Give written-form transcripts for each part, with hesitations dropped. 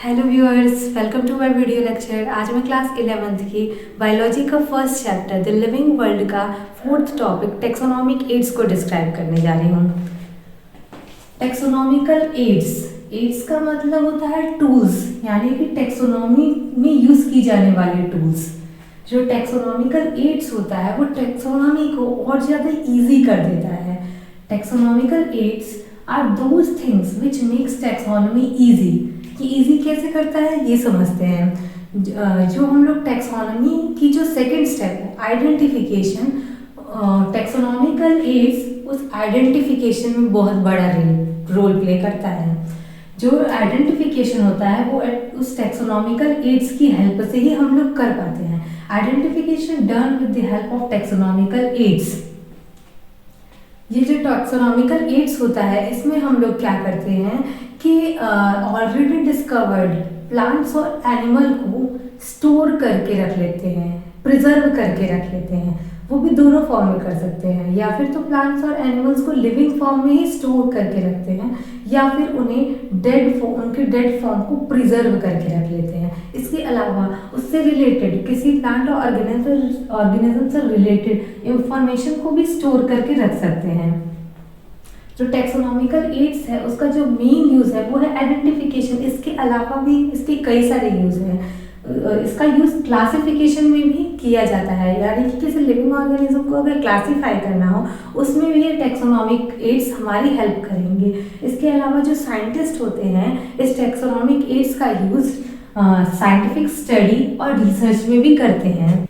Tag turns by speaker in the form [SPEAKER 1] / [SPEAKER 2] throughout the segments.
[SPEAKER 1] Hello viewers, welcome to my video lecture. आज मैं class 11th की बायोलॉजी का first chapter the living world का फोर्थ टॉपिक टेक्सोनोमिक एड्स को describe करने जा रही हूँ। टेक्सोनोमिकल एड्स का मतलब होता है टूल्स, यानी कि टेक्सोनोमी में यूज की जाने वाले टूल्स। जो टेक्सोनोमिकल एड्स होता है वो टेक्सोनोमी को और ज़्यादा इजी कर देता है। Taxonomical aids are those things which makes taxonomy easy. कि इजी कैसे करता है ये समझते हैं। जो हम लोग टेक्सोनोमी की जो सेकंड स्टेप है आइडेंटिफिकेशन, टेक्सोनोमिकल एड्स उस आइडेंटिफिकेशन में बहुत बड़ा रोल प्ले करता है। जो आइडेंटिफिकेशन होता है वो उस टेक्सोनोमिकल एड्स की हेल्प से ही हम लोग कर पाते हैं। Identification done with the help of taxonomical aids. ये जो टैक्सोनॉमिकल एड्स होता है इसमें हम लोग क्या करते हैं कि ऑलरेडी डिस्कवर्ड प्लांट्स और एनिमल को स्टोर करके रख लेते हैं, प्रिजर्व करके रख लेते हैं। वो भी दोनों फॉर्म में कर सकते हैं, या फिर तो प्लांट्स और एनिमल्स को लिविंग फॉर्म में ही स्टोर करके रखते हैं, या फिर उन्हें उनके डेड फॉर्म को प्रिजर्व करके रख लेते हैं। इसके अलावा उससे रिलेटेड किसी प्लांट और ऑर्गेनिज्म से रिलेटेड इंफॉर्मेशन को भी स्टोर करके रख सकते हैं। जो टेक्सोनॉमिकल एड्स है उसका जो मेन यूज है वो है आइडेंटिफिकेशन। इसके अलावा भी इसके कई सारे यूज हैं। इसका यूज क्लासिफिकेशन में भी किया जाता है, यानी कि किसी लिविंग ऑर्गेनिज्म को अगर क्लासिफाई करना हो उसमें भी ये टेक्सोनॉमिक एड्स हमारी हेल्प करेंगे। इसके अलावा जो साइंटिस्ट होते हैं इस टेक्सोनॉमिक एड्स का यूज साइंटिफिक स्टडी और रिसर्च में भी करते हैं।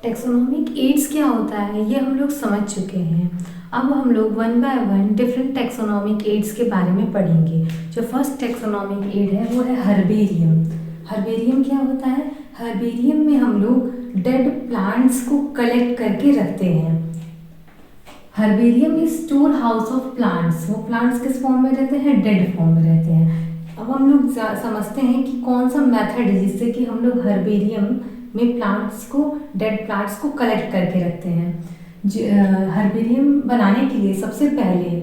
[SPEAKER 1] टेक्सोनॉमिक एड्स क्या होता है ये हम लोग समझ चुके हैं। अब हम लोग one by one different taxonomic aids के बारे में पढ़ेंगे। जो फर्स्ट टेक्सोनॉमिक एड है वो है हर्बेरियम। हर्बेरियम क्या होता है? हर्बेरियम में हम लोग डेड प्लांट्स को कलेक्ट करके रखते हैं। Herbarium is store house of plants. वो प्लांट्स किस फॉर्म में रहते हैं? डेड फॉर्म में रहते हैं। अब हम लोग समझते हैं कि कौन सा मेथड है जिससे कि हम लोग हर्बेरियम में प्लांट्स को, डेड प्लांट्स को कलेक्ट करके रखते हैं। हर्बेरियम बनाने के लिए सबसे पहले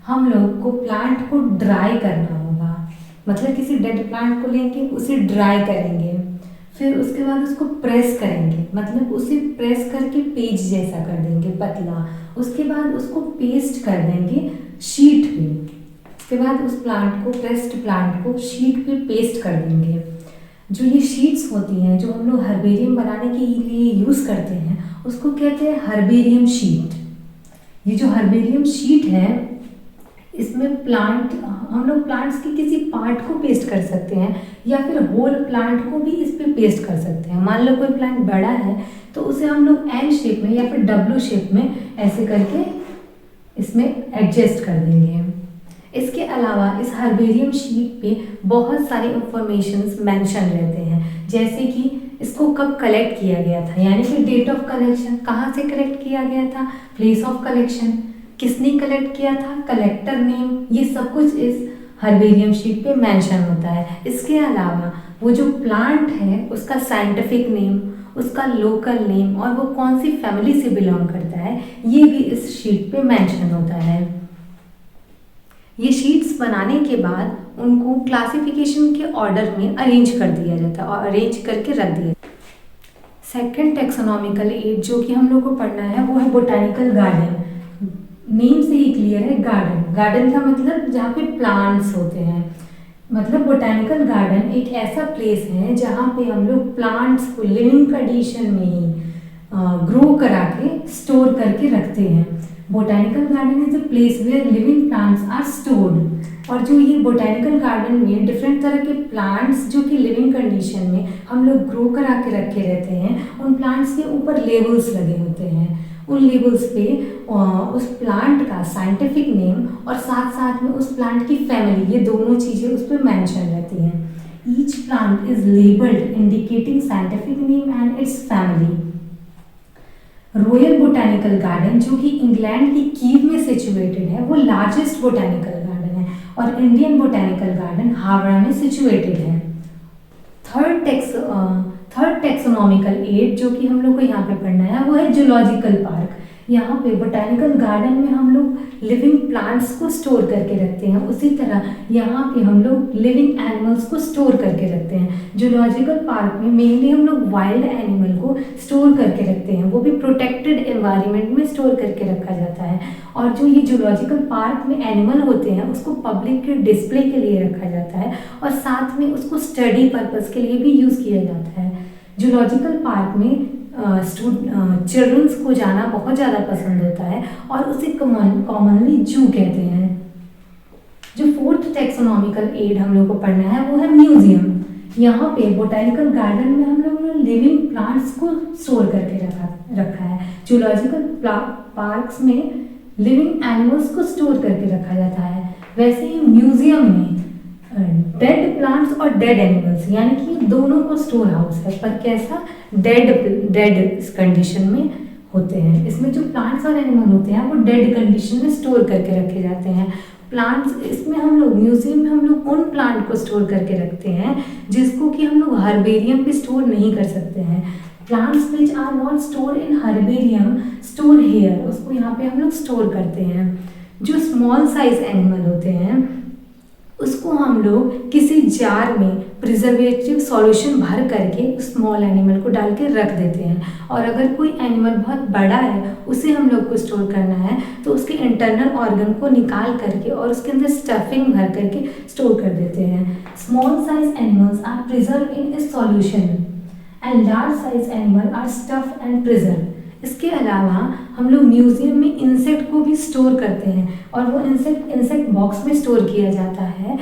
[SPEAKER 1] हम लोग को प्लांट को ड्राई करना होगा। मतलब किसी डेड प्लांट को लेंगे, उसे ड्राई करेंगे, फिर उसके बाद उसको प्रेस करेंगे, मतलब उसे प्रेस करके पेज जैसा कर देंगे पतला। उसके बाद उसको पेस्ट कर देंगे शीट पे। उसके बाद उस प्लांट को, प्रेस्ड प्लांट को शीट पे पेस्ट कर देंगे। जो ये शीट्स होती हैं जो हम लोग हर्बेरियम बनाने के लिए यूज़ करते हैं उसको कहते हैं हर्बेरियम शीट। ये जो हर्बेरियम शीट है इसमें हम लोग प्लांट्स के किसी पार्ट को पेस्ट कर सकते हैं, या फिर होल प्लांट को भी इस पे पेस्ट कर सकते हैं। मान लो कोई प्लांट बड़ा है तो उसे हम लोग एल शेप में या फिर डब्ल्यू शेप में ऐसे करके इसमें एडजस्ट कर देंगे। इसके अलावा इस हर्बेरियम शीट पे बहुत सारे इंफॉर्मेशंस मेंशन रहते हैं, जैसे कि इसको कब कलेक्ट किया गया था, यानी कि डेट ऑफ कलेक्शन, कहाँ से कलेक्ट किया गया था, प्लेस ऑफ कलेक्शन, किसने कलेक्ट किया था, कलेक्टर नेम, ये सब कुछ इस हर्बेरियम शीट पे मेंशन होता है। इसके अलावा वो जो प्लांट है उसका साइंटिफिक नेम, उसका लोकल नेम और वो कौन सी फैमिली से बिलोंग करता है ये भी इस शीट पे मेंशन होता है। ये शीट्स बनाने के बाद उनको क्लासिफिकेशन के ऑर्डर में अरेंज कर दिया जाता है और अरेंज करके रख दिया। सेकंड टेक्सोनॉमिकल एड जो कि हम लोग को पढ़ना है वो है बोटानिकल गार्डन। नेम से ही क्लियर है, गार्डन। गार्डन का मतलब जहाँ पे प्लांट्स होते हैं। मतलब बोटानिकल गार्डन एक ऐसा प्लेस है जहाँ पे हम लोग प्लांट्स को लिविंग कंडीशन में ही ग्रो करा के स्टोर करके रखते हैं। Botanical garden is a place where living plants are stored. और जो ये बोटानिकल गार्डन में डिफरेंट तरह के प्लांट्स जो कि लिविंग कंडीशन में हम लोग ग्रो करा के रखे रहते हैं, उन प्लांट्स के ऊपर लेबल्स लगे होते हैं। उन लेबल्स पे उस प्लांट का साइंटिफिक नेम और साथ साथ में उस प्लांट की फैमिली, ये दोनों चीज़ें उस पर मेंशन रहती हैं। Each plant is labelled indicating scientific name and it's family. Royal botanical garden जो कि इंग्लैंड की कीव में सिचुएटेड है वो लार्जेस्ट बोटानिकल गार्डन है, और इंडियन बोटानिकल गार्डन हावड़ा में सिचुएटेड है। थर्ड टेक्सोनॉमिकल एड जो कि हम लोग को यहाँ पे पढ़ना है वो है जूलॉजिकल पार्क। यहाँ पे बोटेनिकल गार्डन में हम लोग लिविंग प्लांट्स को स्टोर करके रखते हैं, उसी तरह यहाँ पे हम लोग लिविंग एनिमल्स को स्टोर करके रखते हैं। जूलॉजिकल पार्क में मेनली हम लोग वाइल्ड एनिमल को स्टोर करके रखते हैं, वो भी प्रोटेक्टेड एनवायरनमेंट में स्टोर करके रखा जाता है। और जो ये जूलॉजिकल पार्क में एनिमल होते हैं उसको पब्लिक के डिस्प्ले के लिए रखा जाता है और साथ में उसको स्टडी पर्पस के लिए भी यूज़ किया जाता है। जूलॉजिकल पार्क में चिल्ड्रंस को जाना बहुत ज़्यादा पसंद होता है और उसे कॉमनली जू कहते हैं। जो फोर्थ टैक्सोनॉमिकल एड हम लोग को पढ़ना है वो है म्यूजियम। यहाँ पे बोटेनिकल गार्डन में हम लोग ने लिविंग प्लांट्स को स्टोर करके रखा है। जूलॉजिकल पार्क्स में लिविंग एनिमल्स को स्टोर करके रखा जाता है। वैसे ही म्यूजियम में डेड प्लांट्स और डेड एनिमल्स यानी कि दोनों को स्टोर हाउस है, पर कैसा, डेड कंडीशन में होते हैं। इसमें जो प्लांट्स और एनिमल होते हैं वो डेड कंडीशन में स्टोर करके रखे जाते हैं। प्लांट्स इसमें हम लोग म्यूजियम में हम लोग उन प्लांट को स्टोर करके रखते हैं जिसको कि हम लोग हर्बेरियम पे स्टोर नहीं कर सकते हैं। Plants which are not store in herbarium store here, उसको यहाँ पे हम लोग स्टोर करते हैं। जो स्मॉल साइज एनिमल होते हैं उसको हम लोग किसी जार में प्रिजर्वेटिव सॉल्यूशन भर करके स्मॉल एनिमल को डाल के रख देते हैं। और अगर कोई एनिमल बहुत बड़ा है उसे हम लोग को स्टोर करना है तो उसके इंटरनल ऑर्गन को निकाल करके और उसके अंदर स्टफिंग भर करके स्टोर कर देते हैं। Small size animals are preserve in a solution and large size animal are stuff and preserve. इसके अलावा हम लोग म्यूजियम में इंसेक्ट को भी स्टोर करते हैं और वो इंसेक्ट बॉक्स में स्टोर किया जाता है।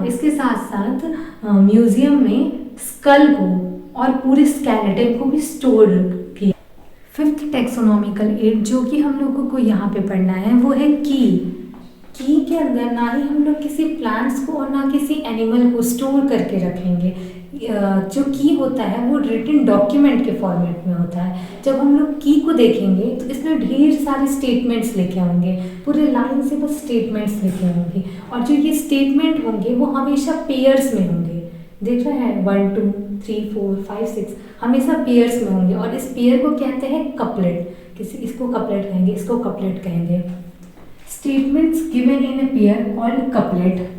[SPEAKER 1] इसके साथ साथ म्यूजियम में स्कल को और पूरे स्केलेटन को भी स्टोर किया। फिफ्थ टैक्सोनॉमिकल एड जो कि हम लोगों को यहाँ पे पढ़ना है वो है की के अंदर ना ही हम लोग किसी प्लांट्स को और ना किसी एनिमल को स्टोर करके रखेंगे। जो की होता है वो रिटन डॉक्यूमेंट के फॉर्मेट में होता है। जब हम लोग की को देखेंगे तो इसमें ढेर सारे स्टेटमेंट्स लिखे होंगे, पूरे लाइन से बस स्टेटमेंट्स लिखे होंगे और जो ये स्टेटमेंट होंगे वो हमेशा पेयर्स में होंगे। देख रहे हैं 1 2 3 4 5 6 हमेशा पेयर्स में होंगे और इस पेयर को कहते हैं कपलेट। इसको कपलेट कहेंगे, इसको कपलेट कहेंगे। Statements given in a pair called couplet.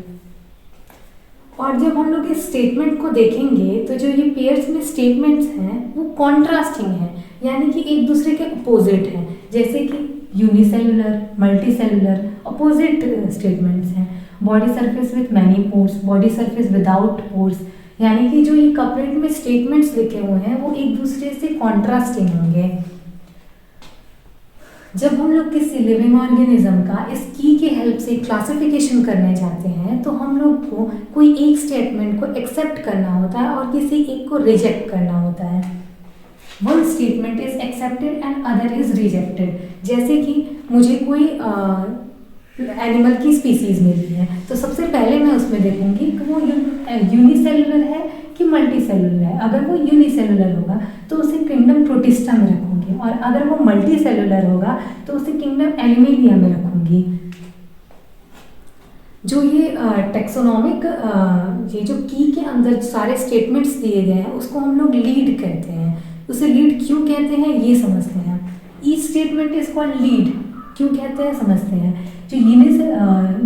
[SPEAKER 1] और जब हम लोग इस स्टेटमेंट को देखेंगे तो जो ये पेयर्स में स्टेटमेंट्स हैं वो कॉन्ट्रास्टिंग हैं, यानी कि एक दूसरे के अपोजिट हैं। जैसे कि यूनिसेलुलर, मल्टीसेलुलर अपोजिट स्टेटमेंट्स हैं। Body surface with many pores, body surface without pores, यानी कि जो ये कपलेट में स्टेटमेंट्स लिखे हुए हैं वो एक दूसरे से कॉन्ट्रास्टिंग होंगे। जब हम लोग किसी लिविंग ऑर्गेनिज्म का इस की के हेल्प से क्लासिफिकेशन करने जाते हैं तो हम लोग को कोई एक स्टेटमेंट को एक्सेप्ट करना होता है और किसी एक को रिजेक्ट करना होता है। One statement is accepted and other is rejected. जैसे कि मुझे कोई एनिमल की स्पीसीज मिली है तो सबसे पहले मैं उसमें देखूंगी कि वो यूनिसेलुलर है कि मल्टीसेलुलर है। अगर वो यूनिसेलुलर होगा तो उसे किंगडम प्रोटिस्टा में रखूंगी और अगर वो मल्टीसेलुलर होगा तो उसे किंगडम एनिमेलिया में रखूंगी। जो ये टैक्सोनॉमिक ये जो की के अंदर सारे स्टेटमेंट्स दिए गए हैं उसको हम लोग लीड कहते हैं। उसे लीड क्यों कहते हैं ये समझते हैं। Each statement is called lead क्यों कहते हैं समझते हैं। जो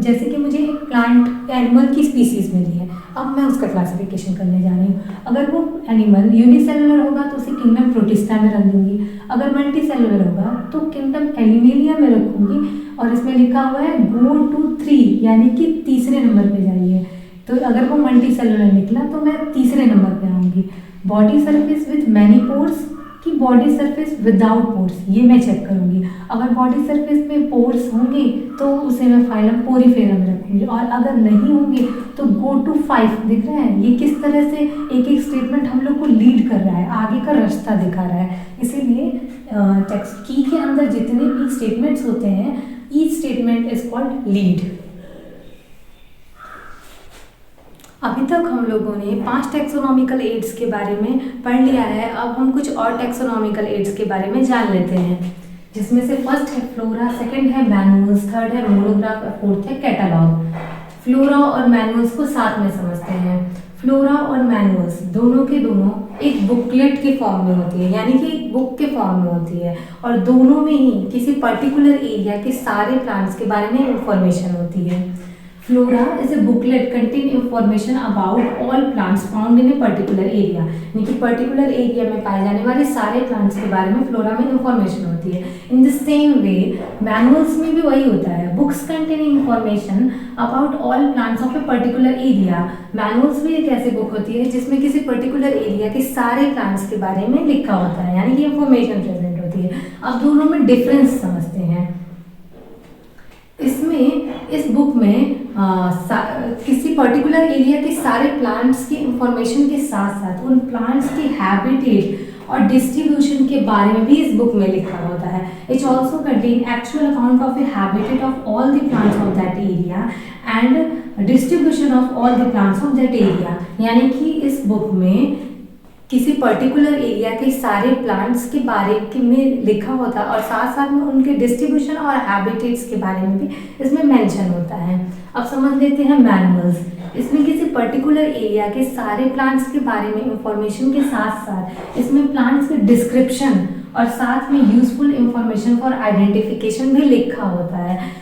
[SPEAKER 1] जैसे कि मुझे एक प्लांट एनिमल की स्पीसीज मिली है, अब मैं उसका क्लासिफिकेशन करने जा रही हूँ। अगर वो एनिमल यूनिसेलुलर होगा तो उसे किंगडम प्रोटिस्टा में रख दूंगी, अगर मल्टीसेलुलर होगा तो किंगडम एनिमेलिया में रखूंगी। और इसमें लिखा हुआ है गो टू 3 यानी कि तीसरे नंबर पे जाइए। तो अगर वो मल्टीसेलुलर निकला तो मैं तीसरे नंबर पे आऊँगी। Body surface with many pores कि बॉडी सरफेस विदाउट पोर्स, ये मैं चेक करूँगी। अगर बॉडी सरफेस में पोर्स होंगे तो उसे मैं फाइलम पोरीफेरा में रखूँगी और अगर नहीं होंगे तो गो टू 5। दिख रहे हैं ये किस तरह से एक एक स्टेटमेंट हम लोग को लीड कर रहा है, आगे का रास्ता दिखा रहा है। इसीलिए टेक्स्ट की के अंदर जितने भी स्टेटमेंट्स होते हैं each statement is called lead. अभी तक हम लोगों ने 5 टैक्सोनॉमिकल एड्स के बारे में पढ़ लिया है। अब हम कुछ और टैक्सोनॉमिकल एड्स के बारे में जान लेते हैं, जिसमें से फर्स्ट है फ्लोरा, सेकंड है मैनुअल्स, थर्ड है मोनोग्राफ और फोर्थ है कैटलॉग। फ्लोरा और मैनुअल्स को साथ में समझते हैं। फ्लोरा और मैनुअल्स दोनों के दोनों एक बुकलेट के फॉर्म में होती है, यानी कि एक बुक के फॉर्म में होती है, और दोनों में ही किसी पर्टिकुलर एरिया के सारे प्लांट्स के बारे में इंफॉर्मेशन होती है। Flora is a booklet contain information about all plants found in a particular area, यानी कि पर्टिकुलर एरिया में पाए जाने वाले सारे प्लांट्स के बारे में फ्लोरा में इंफॉर्मेशन होती है। In the same way manuals में भी वही होता है, books contain information about all plants of a particular area. Manuals भी एक ऐसी बुक होती है जिसमें किसी पर्टिकुलर एरिया के सारे प्लांट्स के बारे में लिखा होता है, यानी कि इंफॉर्मेशन प्रेजेंट होती है। अब दोनों में डिफरेंस समझते हैं। इस बुक में किसी पर्टिकुलर एरिया के सारे प्लांट्स की इंफॉर्मेशन के साथ साथ उन प्लांट्स की हैबिटेट और डिस्ट्रीब्यूशन के बारे में भी इस बुक में लिखा होता है। It also contain actual account of A habitat of all the plants of that area and distribution of all the plants of that area, यानी कि इस बुक में किसी पर्टिकुलर एरिया के सारे प्लांट्स के बारे में लिखा होता है और साथ साथ में उनके डिस्ट्रीब्यूशन और हैबिटेट्स के बारे में भी इसमें मेंशन होता है। अब समझ लेते हैं मैनुअल्स। इसमें किसी पर्टिकुलर एरिया के सारे प्लांट्स के बारे में इंफॉर्मेशन के साथ साथ इसमें प्लांट्स के डिस्क्रिप्शन और साथ में यूजफुल इंफॉर्मेशन फॉर आइडेंटिफिकेशन भी लिखा होता है।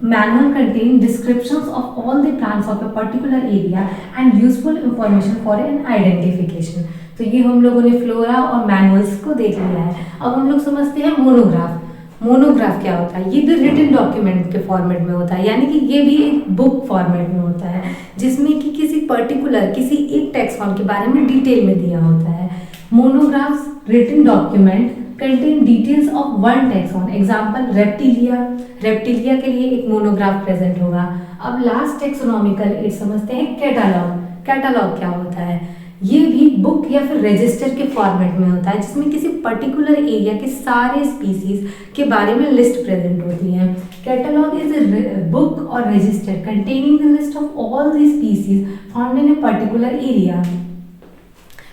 [SPEAKER 1] Manual contain descriptions of all the plants of a particular area and useful information for an identification। तो ये हम लोगों ने फ्लोरा और मैनुअल्स को देख लिया है। अब हम लोग समझते हैं मोनोग्राफ। मोनोग्राफ क्या होता है? ये भी रिटन डॉक्यूमेंट के फॉर्मेट में होता है, यानी कि ये भी एक बुक फॉर्मेट में होता है जिसमें कि किसी पर्टिकुलर किसी एक टैक्सॉन के बारे में डिटेल में दिया होता है। Monographs written document contain details of one taxon, example Reptilia. Reptilia के लिए एक मोनोग्राफ प्रेजेंट होगा। अब लास्ट टेक्सोनॉमिकल एड समझते हैं कैटालॉग। कैटालॉग क्या होता है? ये भी बुक या फिर रजिस्टर के फॉर्मेट में होता है जिसमें किसी पर्टिकुलर एरिया के सारे स्पीसीज के बारे में लिस्ट प्रेजेंट होती है। कैटालॉग इज ए बुक और register containing the list of all the species found in a particular area.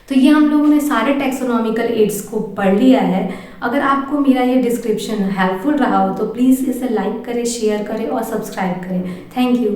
[SPEAKER 1] तो ये हम लोगों ने सारे टेक्सोनॉमिकल एड्स को पढ़ लिया है। अगर आपको मेरा ये डिस्क्रिप्शन हेल्पफुल रहा हो तो प्लीज़ इसे लाइक करें, शेयर करें और सब्सक्राइब करें। Thank you.